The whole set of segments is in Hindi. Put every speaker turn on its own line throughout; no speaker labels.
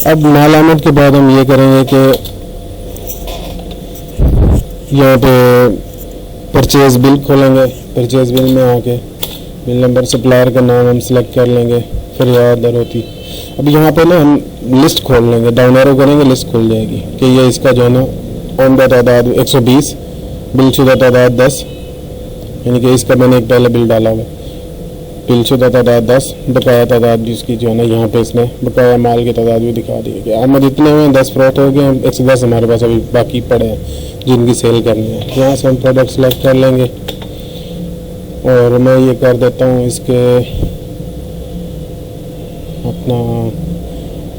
अब माल आमद के बाद हम ये करेंगे कि यहाँ पे परचेज बिल खोलेंगे। परचेज बिल में आके बिल नंबर सप्लायर का नाम हम सेलेक्ट कर लेंगे, फिर याद होती। अब यहाँ पे ना हम लिस्ट खोल लेंगे, डाउन एरो करेंगे, लिस्ट खुल जाएगी कि ये इसका जो है ना आमदा तादाद 120, बिलशुदा तादाद 10, यानी कि इसका मैंने एक पहले बिल डाला हुआ, बिलशुदा तादाद 10, बकाया तादाद जिसकी जो है ना यहाँ पे इसने बकाया माल की तादाद भी दिखा दी है कि आमद इतने हुए 10 फ्रॉट हो गए, 110 हमारे पास अभी बाकी पड़े हैं जिनकी सेल करनी है। यहाँ से हम प्रोडक्ट सेलेक्ट कर लेंगे और मैं ये कर देता हूँ इसके अपना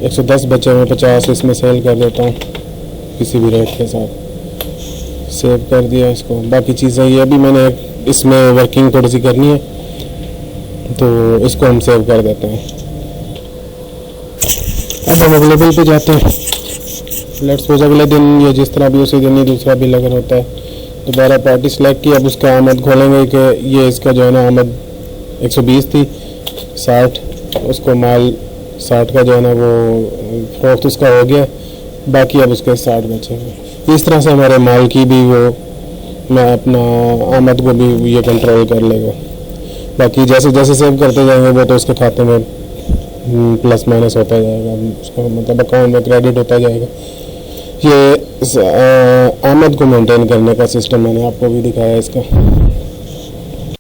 110 बचे हुए 50 इसमें सेल कर देता हूँ किसी भी रेट के साथ। सेव कर दिया इसको। बाकी चीज़ें ये अभी मैंने इसमें वर्किंग थोड़ी सी करनी है तो इसको हम सेव कर देते हैं। अब हम अवेलेबल पे जाते हैं। लेट्स सपोज अगले दिन या जिस तरह भी उसी दिन ही दूसरा बिल अगर होता है, दोबारा पार्टी सेलेक्ट की। अब उसका आमद खोलेंगे कि ये इसका जो है ना आमद 120 थी, 60 उसको माल 60 का जो है ना वो फरोख्त उसका हो गया, बाकी अब उसके 60 बचे हैं। इस तरह से हमारे माल की भी वो मैं अपना आमद को भी ये कंट्रोल कर लेगा। बाकी जैसे जैसे सेव करते जाएंगे वो तो उसके खाते में प्लस माइनस होता जाएगा, उसका मतलब अकाउंट में क्रेडिट होता जाएगा। ये आमद को मेंटेन करने का सिस्टम मैंने आपको भी दिखाया इसका।